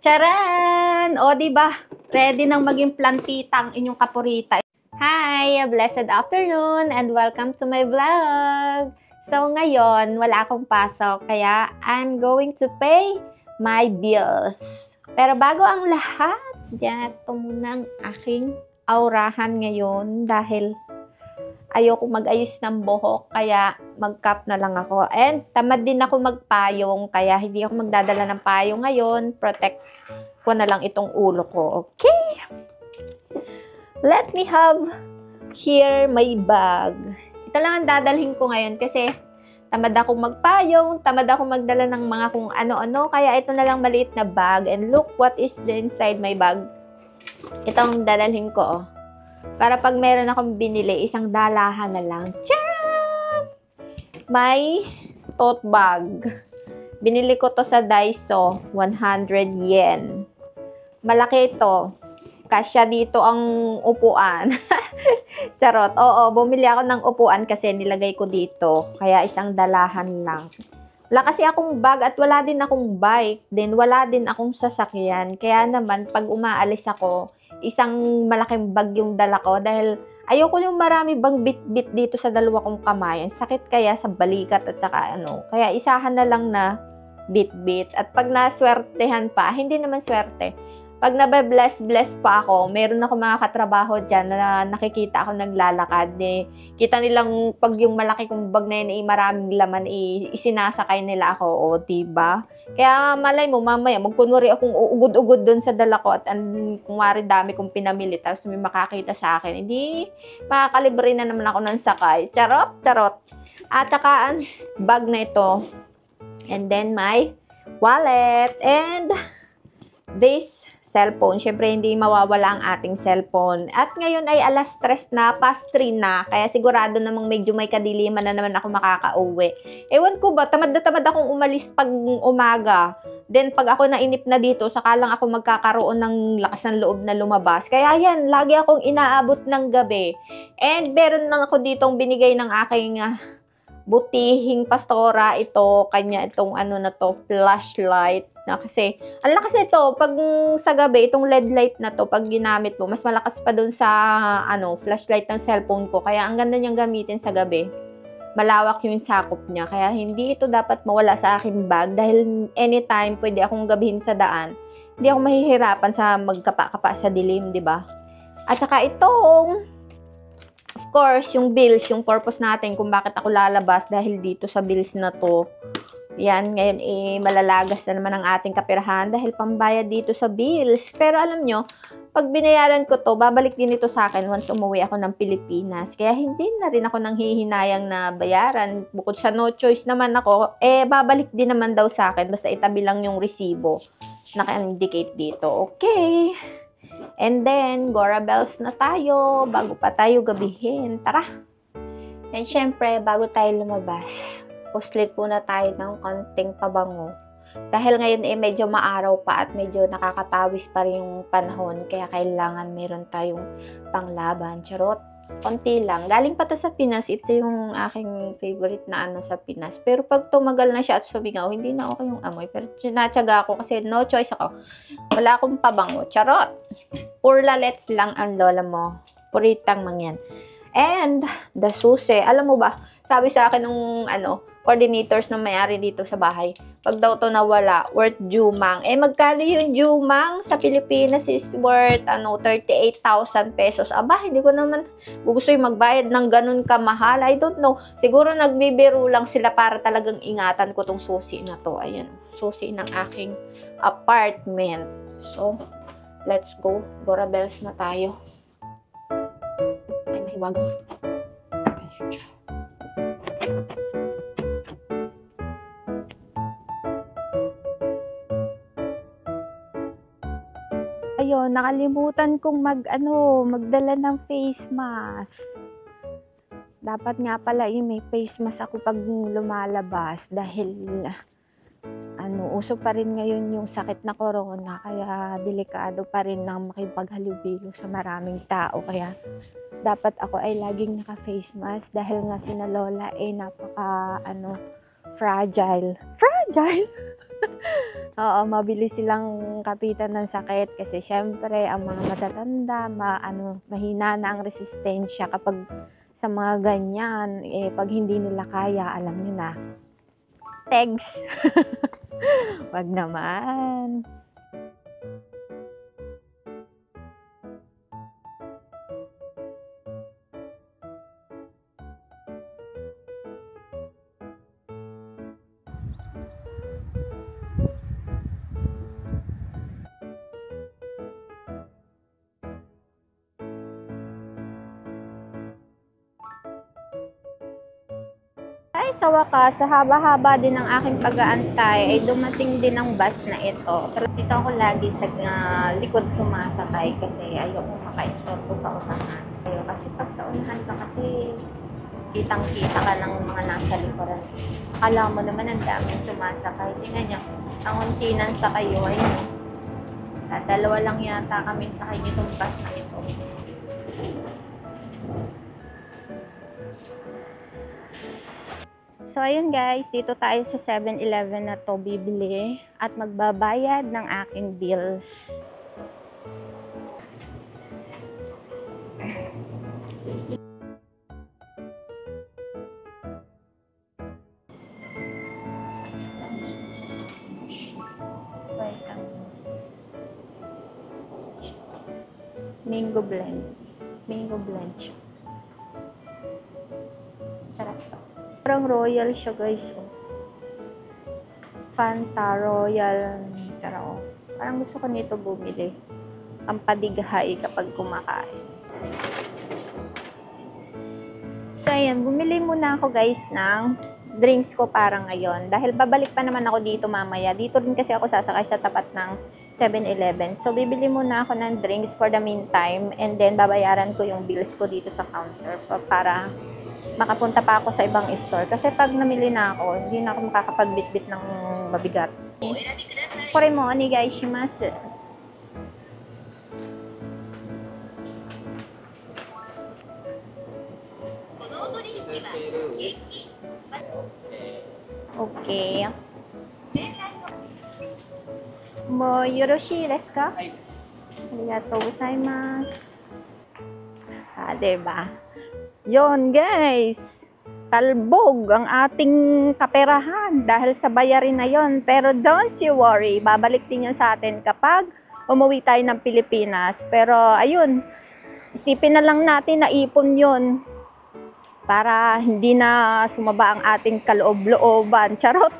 Charan! O, diba? Ready nang maging plantita ang inyong kaporita. Hi! Blessed afternoon and welcome to my vlog! So, ngayon, wala akong pasok, kaya I'm going to pay my bills. Pero bago ang lahat, ito muna ang aking aurahan ngayon dahil ayoko mag-ayos ng buhok, kaya mag-cap na lang ako. And tamad din ako magpayong, kaya hindi ako magdadala ng payong ngayon. Protect ko na lang itong ulo ko. Okay? Let me have here my bag. Ito lang ang dadalhin ko ngayon kasi tamad akong magpayong, tamad akong magdala ng mga kung ano-ano, kaya ito na lang maliit na bag. And look what is the inside my bag. Itong dadalhin ko, oh. Para pag meron akong binili, isang dalahan na lang. Tcharam! May tote bag. Binili ko to sa Daiso, 100 yen. Malaki ito. Kasya dito ang upuan. Charot. Oo, bumili ako ng upuan kasi nilagay ko dito. Kaya isang dalahan lang. Wala kasi akong bag at wala din akong bike. Then wala din akong sasakyan. Kaya naman, pag umaalis ako, isang malaking bag yung dala ko dahil ayoko yung marami bang bit-bit dito sa dalawa kong kamay. Sakit kaya sa balikat at saka ano. Kaya isahan na lang na bit-bit. At pag naswertehan pa, hindi naman swerte. Pag nabe-bless pa ako, meron ako mga katrabaho dyan na nakikita ako naglalakad. Kita nilang pag yung malaki kong bag na yun, maraming laman, isinasakay nila ako. O, diba? Kaya malay mo, mamaya, magkunwari akong ugod-ugod doon sa dala ko at kumwari dami kong pinamili, tapos may makakita sa akin. Hindi, makakalibre na naman ako ng sakay. Charot, charot. At saka, bag na ito. And then, my wallet. And this cellphone. Siyempre, hindi mawawala ang ating cellphone. At ngayon ay alas 3 na, past 3 na. Kaya sigurado namang medyo may kadiliman na naman ako makakauwi. Ewan ko ba, tamad na tamad akong umalis pag umaga. Then, pag ako nainip na dito, saka lang ako magkakaroon ng lakas ng loob na lumabas. Kaya yan, lagi akong inaabot ng gabi. And meron lang ako ditong binigay ng aking butihing pastora. Ito, kanya itong ano na to, flashlight. Na kasi, ang lakas nito, pag sa gabi, itong LED light na to, pag ginamit mo, mas malakas pa dun sa, flashlight ng cellphone ko. Kaya, ang ganda niyang gamitin sa gabi. Malawak yung sakop niya. Kaya, hindi ito dapat mawala sa akin bag. Dahil, anytime, pwede akong gabihin sa daan. Hindi ako mahihirapan sa magkapa-kapa sa dilim, di ba? At saka, itong, of course, yung bills, yung purpose natin kung bakit ako lalabas dahil dito sa bills na to. Yan, ngayon malalagas na naman ang ating kapirahan dahil pambayad dito sa bills. Pero alam nyo, pag binayaran ko to, babalik din ito sa akin once umuwi ako ng Pilipinas. Kaya hindi na rin ako nang hihinayang na bayaran. Bukod sa no choice naman ako, babalik din naman daw sa akin. Basta itabi lang yung resibo. Naka-indicate dito. Okay. And then, Gora Bells na tayo. Bago pa tayo gabihin. Tara. And syempre, bago tayo lumabas, puslit muna tayo ng konting pabango. Dahil ngayon medyo maaraw pa at medyo nakakatawis pa rin yung panahon. Kaya kailangan meron tayong panglaban. Charot, konti lang. Galing pa ta sa Pinas. Ito yung aking favorite na sa Pinas. Pero pag tumagal na siya at sumingaw, hindi na okay yung amoy. Pero sinatsaga ako kasi no choice ako. Wala akong pabango. Charot! Purlalets lang ang lola mo. Puritang mangyan. And the susi. Alam mo ba, sabi sa akin nung coordinators na may-ari dito sa bahay, pag daw to nawala, worth jumang. Magkano yung jumang sa Pilipinas is worth 38,000 pesos. Aba, hindi ko naman gusto yung magbayad ng ganun kamahal. I don't know. Siguro nagbibiro lang sila para talagang ingatan ko tong susi na to. Ayan, susi ng aking apartment. So, let's go. Gora Bells na tayo. Ay, mahiwag. Ayun, nakalimutan kong magdala ng face mask. Dapat nga pala may face mask ako pag lumalabas dahil uso pa rin ngayon yung sakit na corona, kaya delikado pa rin na makipaghalubilo sa maraming tao. Kaya dapat ako ay laging naka-face mask dahil nga sina lola napaka fragile. Fragile? Oo, mabilis silang kapitan ng sakit kasi syempre ang mga matatanda, mahina na ang resistensya kapag sa mga ganyan, pag hindi nila kaya, alam niyo na. Tegs. Wag naman. Ay, sa wakas, sa haba-haba din ng aking pag-aantay, ay dumating din ang bus na ito. Pero dito ako lagi sa likod sumasakay kasi ayoko maka-istorbo sa unahan. Kasi pag sa unahan ka kasi, kitang-kita ka ng mga nasa likuran. Akala mo naman ang daming sumasakay. Tingnan niya, ang untinan sa kayo ay dalawa lang yata kami sakay nitong bus na ito. So, ayun guys, dito tayo sa 7-Eleven na to bibili at magbabayad ng aking bills. Mango blend. Mango blend siya. Sarap to. Parang royal siya guys. Oh. Fanta Royal. Pero, parang gusto ko nito bumili. Ang padighay kapag kumakain. So, ayan. Bumili muna ako guys ng drinks ko para ngayon. Dahil babalik pa naman ako dito mamaya. Dito rin kasi ako sasakay sa tapat ng 7-Eleven. So, bibili muna ako ng drinks for the meantime. And then, babayaran ko yung bills ko dito sa counter para makapunta pa ako sa ibang store. Kasi pag namili na ako, hindi na ako makakapagbitbit ng mabigat. Kore mo, onegaishimasu. Okay. Mo yoroshii desu ka? Arigatou gozaimasu. Diba? Yon guys, talbog ang ating kaperahan dahil sa bayarin na yon. Pero don't you worry, babalik din yun sa atin kapag umuwi tayo ng Pilipinas. Pero ayun, isipin na lang natin na ipon yun para hindi na sumaba ang ating kaloob-looban. Charot!